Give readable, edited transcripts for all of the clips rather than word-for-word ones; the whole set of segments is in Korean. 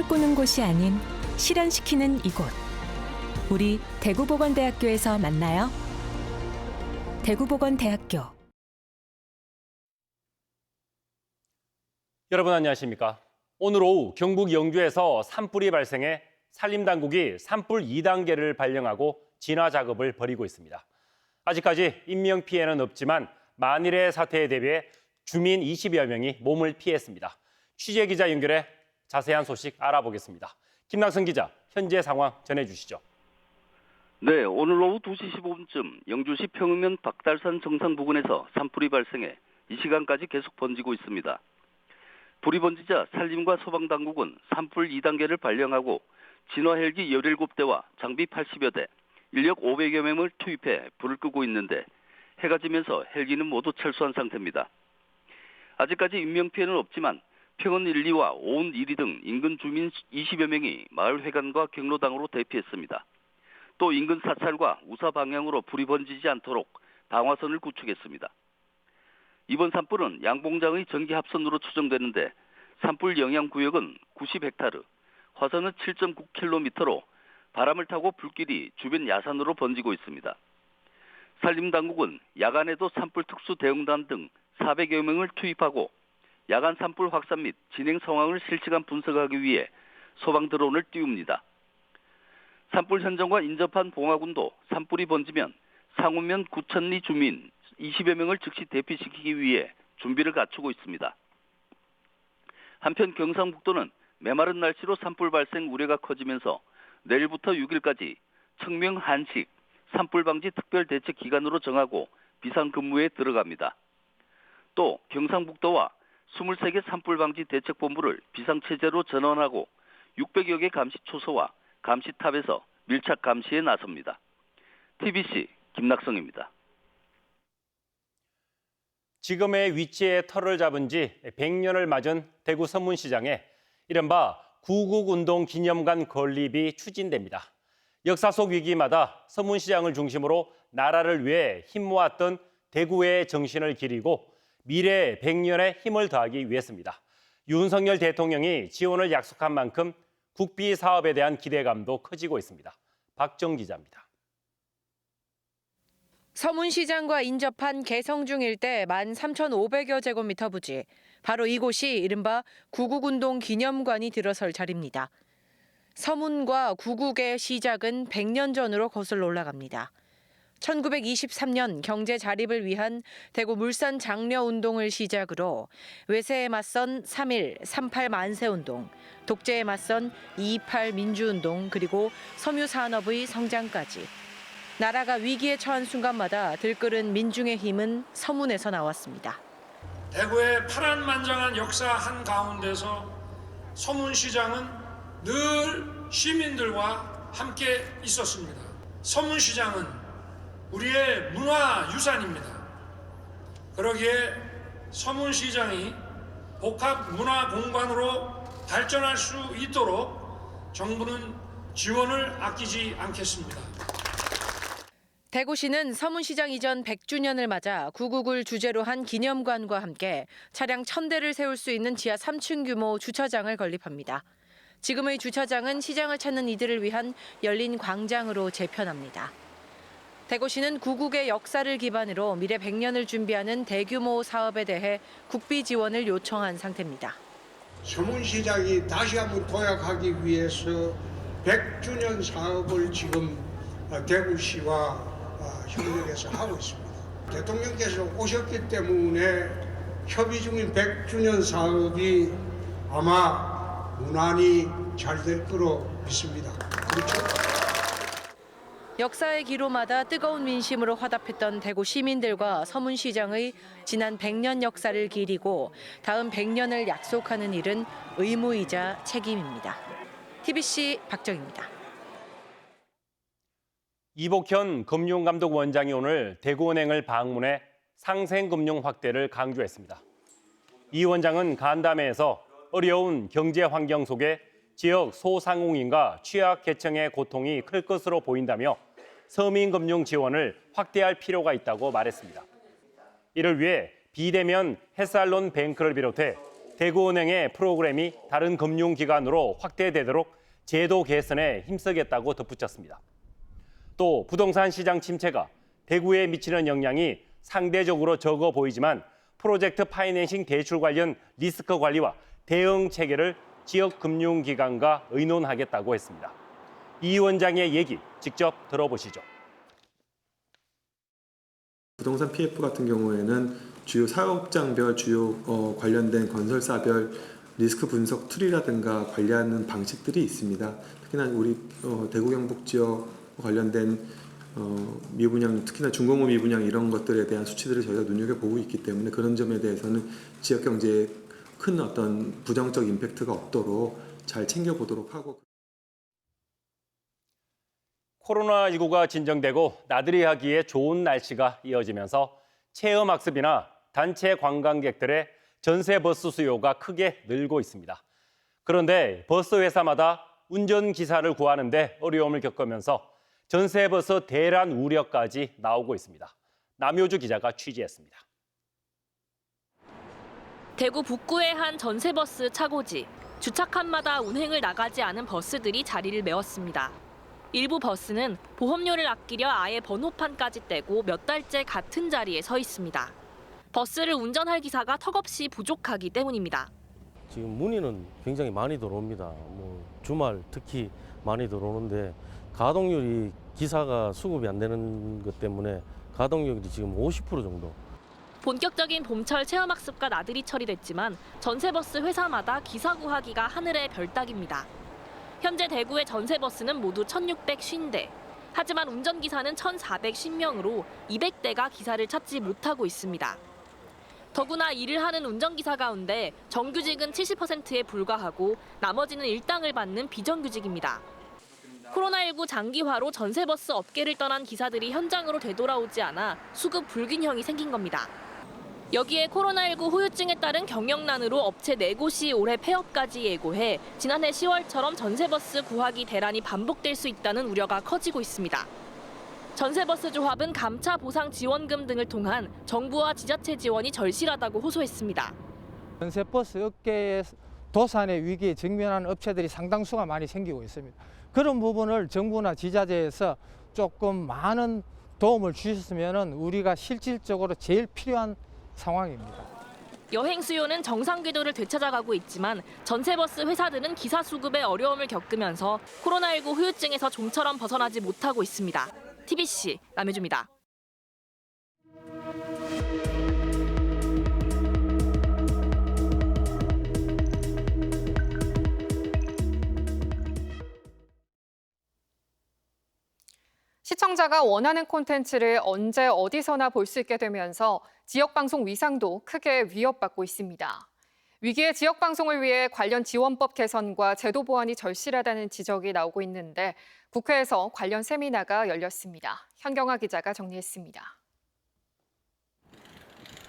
꿈을 꾸는 곳이 아닌 실현시키는 이곳. 우리 대구보건대학교에서 만나요. 대구보건대학교. 여러분 안녕하십니까? 오늘 오후 경북 영주에서 산불이 발생해 산림당국이 산불 2단계를 발령하고 진화 작업을 벌이고 있습니다. 아직까지 인명피해는 없지만 만일의 사태에 대비해 주민 20여 명이 몸을 피했습니다. 취재기자 연결해 자세한 소식 알아보겠습니다. 김낙선 기자, 현재 상황 전해주시죠. 네, 오늘 오후 2시 15분쯤 영주시 평흥면 박달산 정상 부근에서 산불이 발생해 이 시간까지 계속 번지고 있습니다. 불이 번지자 산림과 소방당국은 산불 2단계를 발령하고 진화 헬기 17대와 장비 80여 대, 인력 500여 명을 투입해 불을 끄고 있는데 해가 지면서 헬기는 모두 철수한 상태입니다. 아직까지 인명피해는 없지만 평원 1, 2와 오은 1위 등 인근 주민 20여 명이 마을 회관과 경로당으로 대피했습니다. 또 인근 사찰과 우사 방향으로 불이 번지지 않도록 방화선을 구축했습니다. 이번 산불은 양봉장의 전기 합선으로 추정되는데 산불 영향구역은 90헥타르, 화선은 7.9km로 바람을 타고 불길이 주변 야산으로 번지고 있습니다. 산림당국은 야간에도 산불 특수 대응단 등 400여 명을 투입하고 야간 산불 확산 및 진행 상황을 실시간 분석하기 위해 소방 드론을 띄웁니다. 산불 현장과 인접한 봉화군도 산불이 번지면 상운면 구천리 주민 20여 명을 즉시 대피시키기 위해 준비를 갖추고 있습니다. 한편 경상북도는 메마른 날씨로 산불 발생 우려가 커지면서 내일부터 6일까지 청명 한식 산불 방지 특별 대책 기간으로 정하고 비상근무에 들어갑니다. 또 경상북도와 23개 산불 방지 대책본부를 비상체제로 전환하고 600여 개 감시초소와 감시탑에서 밀착 감시에 나섭니다. TBC 김낙성입니다. 지금의 위치에 터를 잡은 지 100년을 맞은 대구 서문시장에 이른바 구국운동 기념관 건립이 추진됩니다. 역사 속 위기마다 서문시장을 중심으로 나라를 위해 힘 모았던 대구의 정신을 기리고 미래 100년에 힘을 더하기 위해서입니다. 윤석열 대통령이 지원을 약속한 만큼 국비 사업에 대한 기대감도 커지고 있습니다. 박정 기자입니다. 서문시장과 인접한 개성중 일대 13,500여 제곱미터 부지. 바로 이곳이 이른바 구국운동 기념관이 들어설 자리입니다. 서문과 구국의 시작은 100년 전으로 거슬러 올라갑니다. 1923년 경제 자립을 위한 대구 물산 장려운동을 시작으로 외세에 맞선 3.1, 3.8 만세운동, 독재에 맞선 2.28 민주운동 그리고 섬유산업의 성장까지 나라가 위기에 처한 순간마다 들끓은 민중의 힘은 서문에서 나왔습니다. 대구의 파란만장한 역사 한가운데서 서문시장은 늘 시민들과 함께 있었습니다. 서문시장은 우리의 문화유산입니다. 그러기에 서문시장이 복합문화공간으로 발전할 수 있도록 정부는 지원을 아끼지 않겠습니다. 대구시는 서문시장 이전 100주년을 맞아 구국을 주제로 한 기념관과 함께 차량 1,000대를 세울 수 있는 지하 3층 규모 주차장을 건립합니다. 지금의 주차장은 시장을 찾는 이들을 위한 열린 광장으로 재편합니다. 대구시는 구국의 역사를 기반으로 미래 100년을 준비하는 대규모 사업에 대해 국비 지원을 요청한 상태입니다. 서문시장이 다시 한번 도약하기 위해서 100주년 사업을 지금 대구시와 협력해서 하고 있습니다. 대통령께서 오셨기 때문에 협의 중인 100주년 사업이 아마 무난히 잘 될 거로 믿습니다. 그렇죠? 역사의 기로마다 뜨거운 민심으로 화답했던 대구 시민들과 서문시장의 지난 100년 역사를 기리고 다음 100년을 약속하는 일은 의무이자 책임입니다. TBC 박정입니다. 이복현 금융감독원장이 오늘 대구은행을 방문해 상생금융 확대를 강조했습니다. 이 원장은 간담회에서 어려운 경제 환경 속에 지역 소상공인과 취약계층의 고통이 클 것으로 보인다며 서민금융 지원을 확대할 필요가 있다고 말했습니다. 이를 위해 비대면 햇살론 뱅크를 비롯해 대구은행의 프로그램이 다른 금융기관으로 확대되도록 제도 개선에 힘쓰겠다고 덧붙였습니다. 또 부동산 시장 침체가 대구에 미치는 영향이 상대적으로 적어 보이지만 프로젝트 파이낸싱 대출 관련 리스크 관리와 대응 체계를 지역 금융기관과 의논하겠다고 했습니다. 이 원장의 얘기 직접 들어보시죠. 부동산 PF 같은 경우에는 주요 사업장별, 주요 관련된 건설사별 리스크 분석 툴이라든가 관리하는 방식들이 있습니다. 특히나 우리 대구 경북 지역 관련된 미분양, 특히나 중공업 미분양 이런 것들에 대한 수치들을 저희가 눈여겨보고 있기 때문에 그런 점에 대해서는 지역 경제에 큰 어떤 부정적 임팩트가 없도록 잘 챙겨보도록 하고. 코로나19가 진정되고 나들이 하기에 좋은 날씨가 이어지면서 체험학습이나 단체 관광객들의 전세버스 수요가 크게 늘고 있습니다. 그런데 버스 회사마다 운전기사를 구하는 데 어려움을 겪으면서 전세버스 대란 우려까지 나오고 있습니다. 남효주 기자가 취재했습니다. 대구 북구의 한 전세버스 차고지. 주차칸마다 운행을 나가지 않은 버스들이 자리를 메웠습니다. 일부 버스는 보험료를 아끼려 아예 번호판까지 떼고 몇 달째 같은 자리에 서 있습니다. 버스를 운전할 기사가 턱없이 부족하기 때문입니다. 지금 문의는 굉장히 많이 들어옵니다. 주말 특히 많이 들어오는데 가동률이 기사가 수급이 안 되는 것 때문에 가동률이 지금 50% 정도. 본격적인 봄철 체험학습과 나들이 처리됐지만 전세버스 회사마다 기사 구하기가 하늘의 별따기입니다. 현재 대구의 전세버스는 모두 1,650대. 하지만 운전기사는 1,410명으로 200대가 기사를 찾지 못하고 있습니다. 더구나 일을 하는 운전기사 가운데 정규직은 70%에 불과하고 나머지는 일당을 받는 비정규직입니다. 코로나19 장기화로 전세버스 업계를 떠난 기사들이 현장으로 되돌아오지 않아 수급 불균형이 생긴 겁니다. 여기에 코로나19 후유증에 따른 경영난으로 업체 4곳이 올해 폐업까지 예고해 지난해 10월처럼 전세버스 구하기 대란이 반복될 수 있다는 우려가 커지고 있습니다. 전세버스 조합은 감차 보상 지원금 등을 통한 정부와 지자체 지원이 절실하다고 호소했습니다. 전세버스 업계의 도산의 위기에 직면하는 업체들이 상당수가 많이 생기고 있습니다. 그런 부분을 정부나 지자체에서 조금 많은 도움을 주셨으면 우리가 실질적으로 제일 필요한 상황입니다. 여행 수요는 정상 궤도를 되찾아가고 있지만 전세버스 회사들은 기사 수급에 어려움을 겪으면서 코로나19 후유증에서 좀처럼 벗어나지 못하고 있습니다. TBC 남효주입니다. 시청자가 원하는 콘텐츠를 언제 어디서나 볼 수 있게 되면서 지역방송 위상도 크게 위협받고 있습니다. 위기의 지역방송을 위해 관련 지원법 개선과 제도 보완이 절실하다는 지적이 나오고 있는데 국회에서 관련 세미나가 열렸습니다. 현경아 기자가 정리했습니다.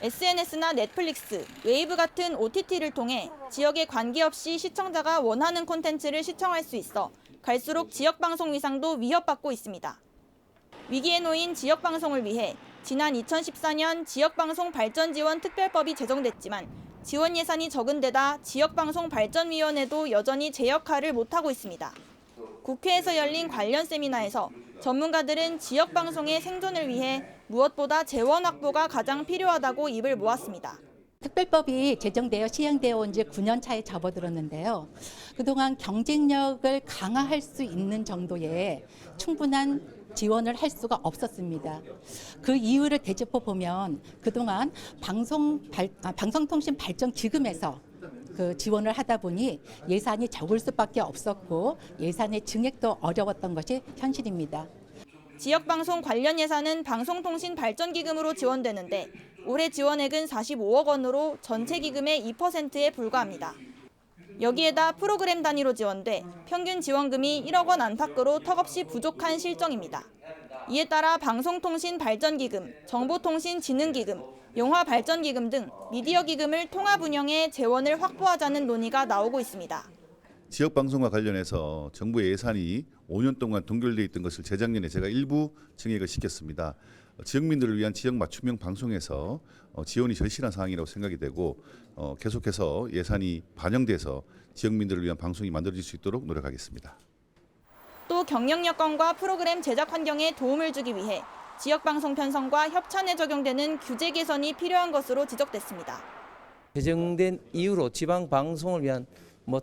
SNS나 넷플릭스, 웨이브 같은 OTT를 통해 지역에 관계없이 시청자가 원하는 콘텐츠를 시청할 수 있어 갈수록 지역방송 위상도 위협받고 있습니다. 위기에 놓인 지역방송을 위해 지난 2014년 지역방송 발전 지원 특별법이 제정됐지만 지원 예산이 적은 데다 지역방송 발전위원회도 여전히 제 역할을 못하고 있습니다. 국회에서 열린 관련 세미나에서 전문가들은 지역방송의 생존을 위해 무엇보다 재원 확보가 가장 필요하다고 입을 모았습니다. 특별법이 제정되어 시행되어 온 지 9년 차에 접어들었는데요. 그동안 경쟁력을 강화할 수 있는 정도의 충분한 지원을 할 수가 없었습니다. 그 이유를 되짚어 보면 그동안 방송통신 발전 기금에서 그 지원을 하다 보니 예산이 적을 수밖에 없었고 예산의 증액도 어려웠던 것이 현실입니다. 지역방송 관련 예산은 방송통신 발전기금으로 지원되는데 올해 지원액은 45억 원으로 전체 기금의 2%에 불과합니다. 여기에다 프로그램 단위로 지원돼 평균 지원금이 1억 원 안팎으로 턱없이 부족한 실정입니다. 이에 따라 방송통신발전기금, 정보통신진흥기금, 영화발전기금 등 미디어 기금을 통합 운영해 재원을 확보하자는 논의가 나오고 있습니다. 지역방송과 관련해서 정부의 예산이 5년 동안 동결되어 있던 것을 재작년에 제가 일부 증액을 시켰습니다. 지역민들을 위한 지역 맞춤형 방송에서 지원이 절실한 상황이라고 생각이 되고 계속해서 예산이 반영돼서 지역민들을 위한 방송이 만들어질 수 있도록 노력하겠습니다. 또 경영 여건과 프로그램 제작 환경에 도움을 주기 위해 지역방송 편성과 협찬에 적용되는 규제 개선이 필요한 것으로 지적됐습니다. 개정된 이후로 지방 방송을 위한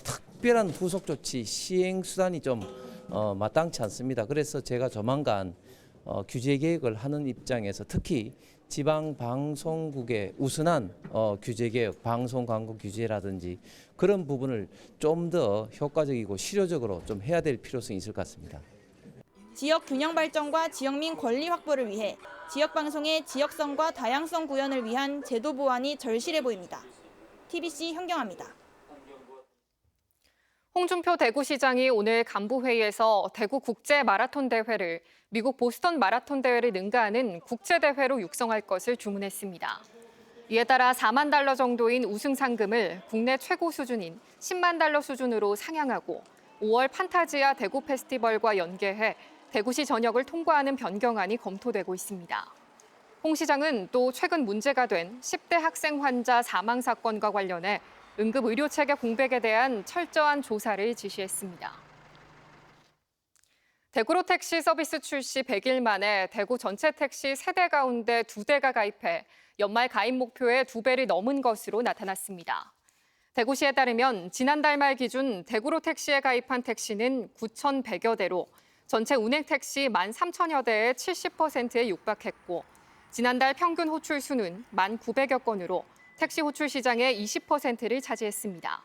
특별한 후속 조치 시행 수단이 좀 마땅치 않습니다. 그래서 제가 조만간 규제 개혁을 하는 입장에서 특히 지방 방송국의 우선한 규제 개혁, 방송 광고 규제라든지 그런 부분을 좀 더 효과적이고 실효적으로 좀 해야 될 필요성이 있을 것 같습니다. 지역 균형 발전과 지역민 권리 확보를 위해 지역 방송의 지역성과 다양성 구현을 위한 제도 보완이 절실해 보입니다. TBC 현경아입니다. 홍준표 대구시장이 오늘 간부회의에서 대구 국제 마라톤 대회를 미국 보스턴 마라톤 대회를 능가하는 국제대회로 육성할 것을 주문했습니다. 이에 따라 $4만 달러 정도인 우승 상금을 국내 최고 수준인 $10만 달러 수준으로 상향하고 5월 판타지아 대구 페스티벌과 연계해 대구시 전역을 통과하는 변경안이 검토되고 있습니다. 홍 시장은 또 최근 문제가 된 10대 학생 환자 사망 사건과 관련해 응급의료체계 공백에 대한 철저한 조사를 지시했습니다. 대구로 택시 서비스 출시 100일 만에 대구 전체 택시 3대 가운데 2대가 가입해 연말 가입 목표의 2배를 넘은 것으로 나타났습니다. 대구시에 따르면 지난달 말 기준 대구로 택시에 가입한 택시는 9,100여 대로 전체 운행 택시 13,000여 대의 70%에 육박했고 지난달 평균 호출 수는 1,900여 건으로 택시 호출 시장의 20%를 차지했습니다.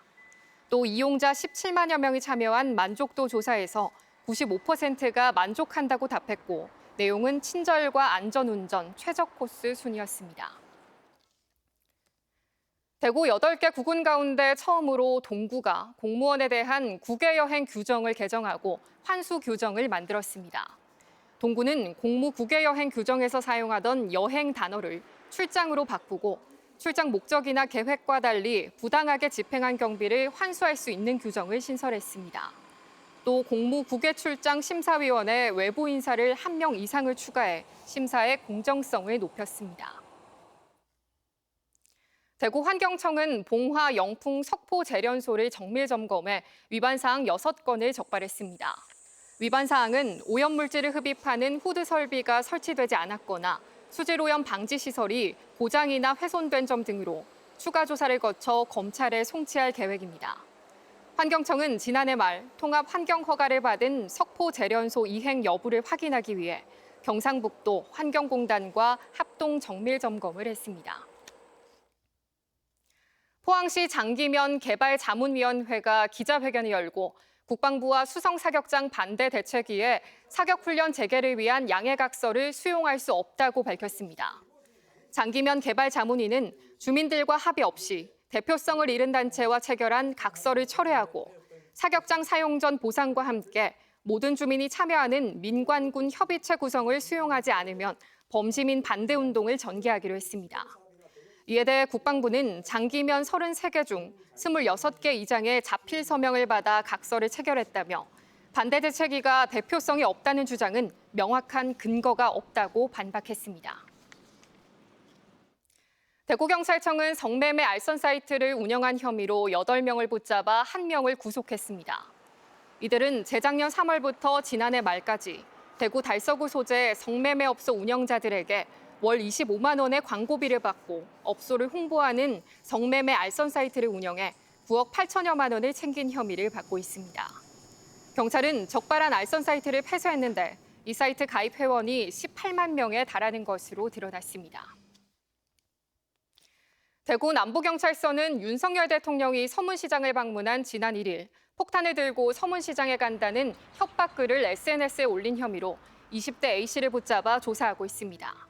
또 이용자 17만여 명이 참여한 만족도 조사에서 95%가 만족한다고 답했고 내용은 친절과 안전운전, 최적 코스 순이었습니다. 대구 8개 구군 가운데 처음으로 동구가 공무원에 대한 국외여행 규정을 개정하고 환수 규정을 만들었습니다. 동구는 공무 국외여행 규정에서 사용하던 여행 단어를 출장으로 바꾸고 출장 목적이나 계획과 달리 부당하게 집행한 경비를 환수할 수 있는 규정을 신설했습니다. 또 공무 국외 출장 심사위원회 외부 인사를 1명 이상을 추가해 심사의 공정성을 높였습니다. 대구 환경청은 봉화, 영풍, 석포 재련소를 정밀 점검해 위반 사항 6건을 적발했습니다. 위반 사항은 오염물질을 흡입하는 후드 설비가 설치되지 않았거나 수질 오염 방지 시설이 고장이나 훼손된 점 등으로 추가 조사를 거쳐 검찰에 송치할 계획입니다. 환경청은 지난해 말 통합 환경 허가를 받은 석포 재련소 이행 여부를 확인하기 위해 경상북도 환경공단과 합동 정밀 점검을 했습니다. 포항시 장기면 개발자문위원회가 기자회견을 열고 국방부와 수성사격장 반대 대책위에 사격훈련 재개를 위한 양해각서를 수용할 수 없다고 밝혔습니다. 장기면 개발자문위는 주민들과 합의 없이 대표성을 잃은 단체와 체결한 각서를 철회하고 사격장 사용 전 보상과 함께 모든 주민이 참여하는 민관군 협의체 구성을 수용하지 않으면 범시민 반대 운동을 전개하기로 했습니다. 이에 대해 국방부는 장기면 33개 중 26개 이장의 자필 서명을 받아 각서를 체결했다며 반대 대책위가 대표성이 없다는 주장은 명확한 근거가 없다고 반박했습니다. 대구경찰청은 성매매 알선 사이트를 운영한 혐의로 8명을 붙잡아 1명을 구속했습니다. 이들은 재작년 3월부터 지난해 말까지 대구 달서구 소재 성매매업소 운영자들에게 월 25만 원의 광고비를 받고 업소를 홍보하는 성매매 알선 사이트를 운영해 9억 8천여만 원을 챙긴 혐의를 받고 있습니다. 경찰은 적발한 알선 사이트를 폐쇄했는데 이 사이트 가입 회원이 18만 명에 달하는 것으로 드러났습니다. 대구 남부경찰서는 윤석열 대통령이 서문시장을 방문한 지난 1일 폭탄을 들고 서문시장에 간다는 협박글을 SNS에 올린 혐의로 20대 A씨를 붙잡아 조사하고 있습니다.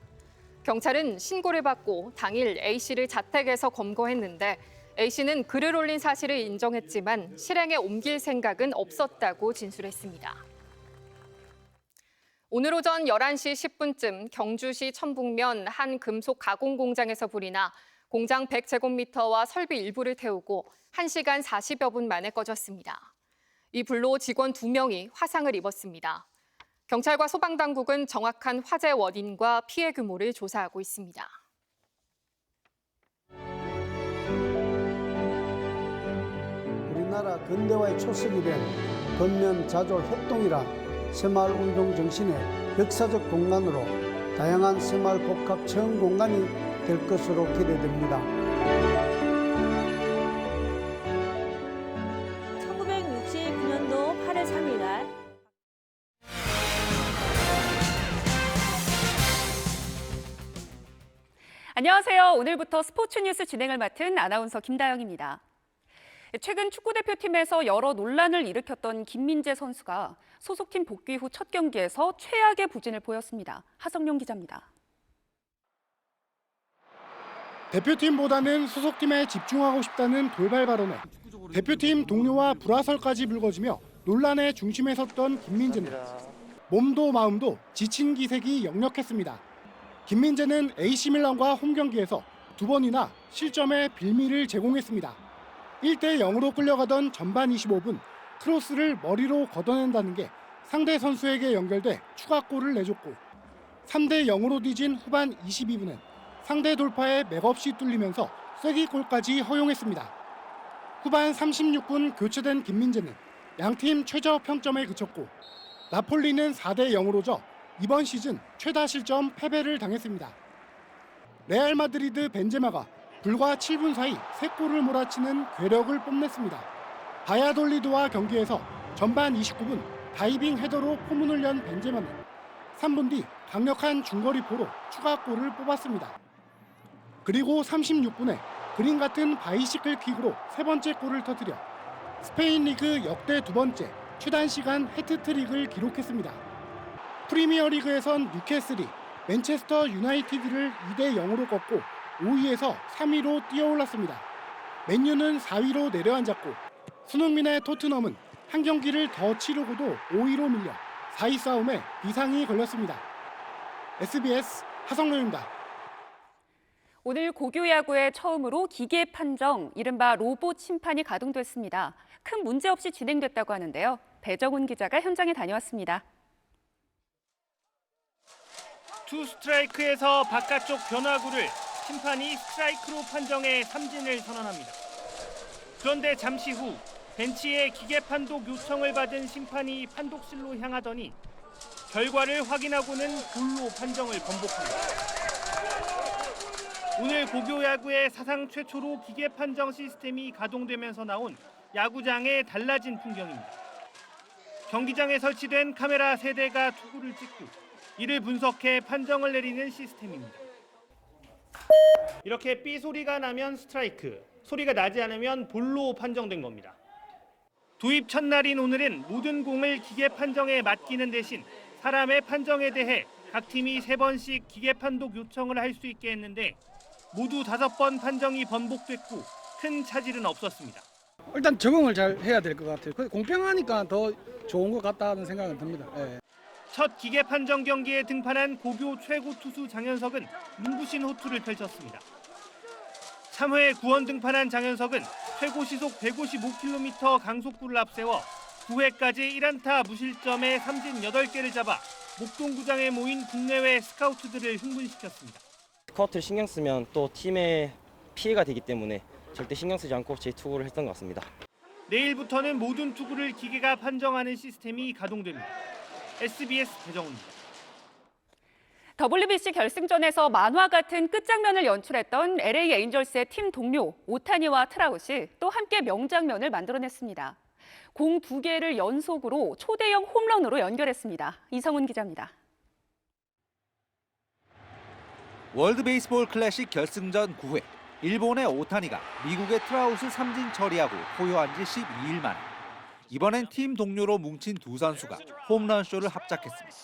경찰은 신고를 받고 당일 A씨를 자택에서 검거했는데 A씨는 글을 올린 사실을 인정했지만 실행에 옮길 생각은 없었다고 진술했습니다. 오늘 오전 11시 10분쯤 경주시 천북면 한 금속 가공 공장에서 불이 나 공장 100제곱미터와 설비 일부를 태우고 1시간 40여 분 만에 꺼졌습니다. 이 불로 직원 2명이 화상을 입었습니다. 경찰과 소방당국은 정확한 화재 원인과 피해 규모를 조사하고 있습니다. 우리나라 근대화의 초석이 된 건면자조 협동이란 새마을운동 정신의 역사적 공간으로 다양한 새마을 복합 체험 공간이 될 것으로 기대됩니다. 1969년도 8월 3일 날 안녕하세요. 오늘부터 스포츠 뉴스 진행을 맡은 아나운서 김다영입니다. 최근 축구대표팀에서 여러 논란을 일으켰던 김민재 선수가 소속팀 복귀 후 첫 경기에서 최악의 부진을 보였습니다. 하성룡 기자입니다. 대표팀보다는 소속팀에 집중하고 싶다는 돌발 발언에 대표팀 동료와 불화설까지 불거지며 논란의 중심에 섰던 김민재는 몸도 마음도 지친 기색이 역력했습니다. 김민재는 AC밀란과 홈경기에서 2번이나 실점에 빌미를 제공했습니다. 1대 0으로 끌려가던 전반 25분 크로스를 머리로 걷어낸다는 게 상대 선수에게 연결돼 추가골을 내줬고 3대 0으로 뒤진 후반 22분엔 상대 돌파에 맥없이 뚫리면서 쐐기골까지 허용했습니다. 후반 36분 교체된 김민재는 양팀 최저 평점에 그쳤고 나폴리는 4대 0으로 져 이번 시즌 최다 실점 패배를 당했습니다. 레알 마드리드 벤제마가 불과 7분 사이 3골을 몰아치는 괴력을 뽐냈습니다. 바야돌리드와 경기에서 전반 29분 다이빙 헤더로 포문을 연 벤제마는 3분 뒤 강력한 중거리포로 추가골을 뽑았습니다. 그리고 36분에 그림 같은 바이시클 킥으로 3번째 골을 터뜨려 스페인 리그 역대 2번째 최단 시간 해트트릭을 기록했습니다. 프리미어리그에선 뉴캐슬이 맨체스터 유나이티드를 2대 0으로 꺾고 5위에서 3위로 뛰어올랐습니다. 맨유는 4위로 내려앉았고 손흥민의 토트넘은 한 경기를 더 치르고도 5위로 밀려 4위 싸움에 비상이 걸렸습니다. SBS 하성룡입니다. 오늘 고교 야구에 처음으로 기계 판정, 이른바 로봇 심판이 가동됐습니다. 큰 문제 없이 진행됐다고 하는데요. 배정훈 기자가 현장에 다녀왔습니다. 투 스트라이크에서 바깥쪽 변화구를 심판이 스트라이크로 판정해 삼진을 선언합니다. 그런데 잠시 후 벤치에 기계 판독 요청을 받은 심판이 판독실로 향하더니 결과를 확인하고는 볼로 판정을 번복합니다. 오늘 고교 야구의 사상 최초로 기계 판정 시스템이 가동되면서 나온 야구장의 달라진 풍경입니다. 경기장에 설치된 카메라 3대가 투구를 찍고 이를 분석해 판정을 내리는 시스템입니다. 이렇게 삐 소리가 나면 스트라이크, 소리가 나지 않으면 볼로 판정된 겁니다. 도입 첫날인 오늘은 모든 공을 기계 판정에 맡기는 대신 사람의 판정에 대해 각 팀이 3번씩 기계 판독 요청을 할 수 있게 했는데 모두 5번 판정이 번복됐고 큰 차질은 없었습니다. 일단 적응을 잘 해야 될 것 같아요. 공평하니까 더 좋은 것 같다는 생각은 듭니다. 예. 첫 기계 판정 경기에 등판한 고교 최고 투수 장현석은 눈부신 호투를 펼쳤습니다. 3회 구원 등판한 장현석은 최고 시속 155km 강속구를 앞세워 9회까지 1안타 무실점에 삼진 8개를 잡아 목동구장에 모인 국내외 스카우트들을 흥분시켰습니다. 스카우트를 신경 쓰면 또 팀에 피해가 되기 때문에 절대 신경 쓰지 않고 제 투구를 했던 것 같습니다. 내일부터는 모든 투구를 기계가 판정하는 시스템이 가동됩니다. SBS 배정훈입니다. WBC 결승전에서 만화 같은 끝장면을 연출했던 LA 에인절스의 팀 동료 오타니와 트라웃이 또 함께 명장면을 만들어냈습니다. 공 2개를 연속으로 초대형 홈런으로 연결했습니다. 이성훈 기자입니다. 월드 베이스볼 클래식 결승전 9회, 일본의 오타니가 미국의 트라웃을 삼진 처리하고 포효한 지 12일 만에 이번엔 팀 동료로 뭉친 두 선수가 홈런쇼를 합작했습니다.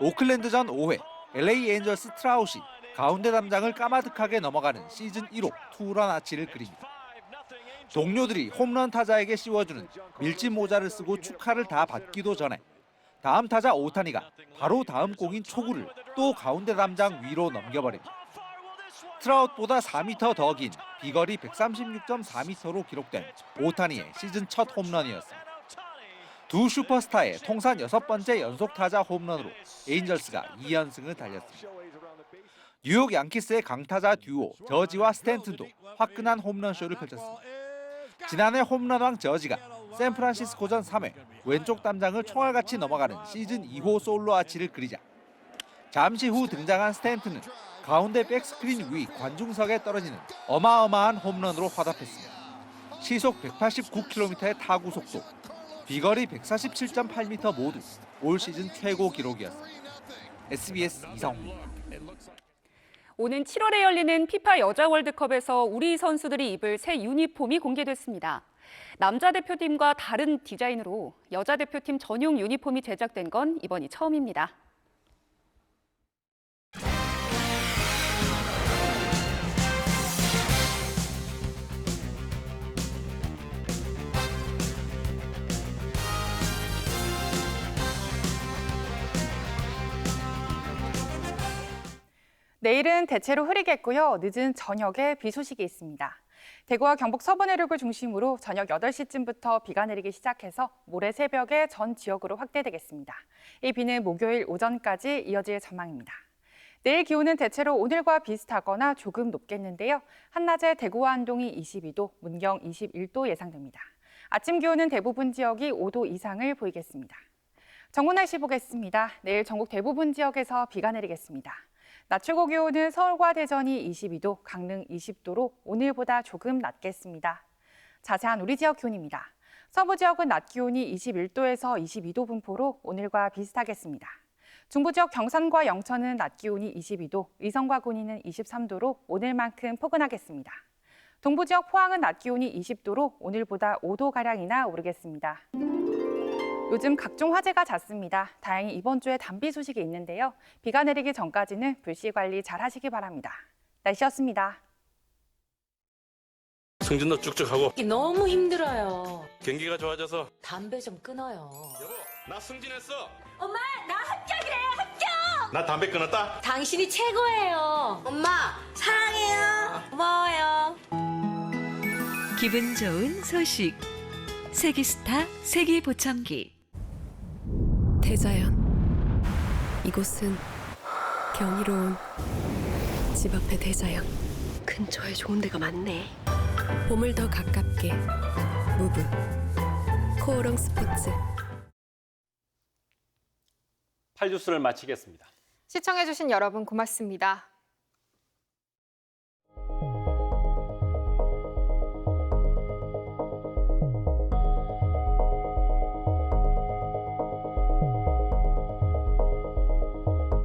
오클랜드전 5회, LA 에인절스 트라웃이 가운데 담장을 까마득하게 넘어가는 시즌 1호 투런 아치를 그립니다. 동료들이 홈런 타자에게 씌워주는 밀짚 모자를 쓰고 축하를 다 받기도 전에 다음 타자 오타니가 바로 다음 공인 초구를 또 가운데 담장 위로 넘겨버립니다. 트라웃보다 4m 더 긴 비거리 136.4m로 기록된 오타니의 시즌 첫 홈런이었습니다. 두 슈퍼스타의 통산 6번째 연속 타자 홈런으로 에인절스가 2연승을 달렸습니다. 뉴욕 양키스의 강타자 듀오 저지와 스탠튼도 화끈한 홈런쇼를 펼쳤습니다. 지난해 홈런왕 저지가 샌프란시스코전 3회 왼쪽 담장을 총알같이 넘어가는 시즌 2호 솔로 아치를 그리자 잠시 후 등장한 스탠튼은 가운데 백스크린 위 관중석에 떨어지는 어마어마한 홈런으로 화답했습니다. 시속 189km의 타구 속도, 비거리 147.8m 모두 올 시즌 최고 기록이었습니다. SBS 이상호입니다. 오는 7월에 열리는 피파 여자 월드컵에서 우리 선수들이 입을 새 유니폼이 공개됐습니다. 남자 대표팀과 다른 디자인으로 여자 대표팀 전용 유니폼이 제작된 건 이번이 처음입니다. 내일은 대체로 흐리겠고요. 늦은 저녁에 비 소식이 있습니다. 대구와 경북 서부 내륙을 중심으로 저녁 8시쯤부터 비가 내리기 시작해서 모레 새벽에 전 지역으로 확대되겠습니다. 이 비는 목요일 오전까지 이어질 전망입니다. 내일 기온은 대체로 오늘과 비슷하거나 조금 높겠는데요. 한낮에 대구와 안동이 22도, 문경 21도 예상됩니다. 아침 기온은 대부분 지역이 5도 이상을 보이겠습니다. 전국 날씨 보겠습니다. 내일 전국 대부분 지역에서 비가 내리겠습니다. 낮 최고 기온은 서울과 대전이 22도, 강릉 20도로 오늘보다 조금 낮겠습니다. 자세한 우리 지역 기온입니다. 서부 지역은 낮 기온이 21도에서 22도 분포로 오늘과 비슷하겠습니다. 중부 지역 경산과 영천은 낮 기온이 22도, 의성과 군위는 23도로 오늘만큼 포근하겠습니다. 동부 지역 포항은 낮 기온이 20도로 오늘보다 5도가량이나 오르겠습니다. 요즘 각종 화재가 잦습니다. 다행히 이번 주에 단비 소식이 있는데요. 비가 내리기 전까지는 불씨 관리 잘 하시기 바랍니다. 날씨였습니다. 승진도 쭉쭉 하고 너무 힘들어요. 경기가 좋아져서 담배 좀 끊어요. 여보, 나 승진했어. 엄마, 나 합격이래요, 합격! 나 담배 끊었다. 당신이 최고예요. 엄마, 사랑해요. 고마워요. 기분 좋은 소식. 세기스타 세기보청기. 대자연. 이곳은 경이로운 집 앞의 대자연. 근처에 좋은 데가 많네. 봄을 더 가깝게. 무브. 코오롱 스포츠. 8뉴스를 마치겠습니다. 시청해주신 여러분 고맙습니다.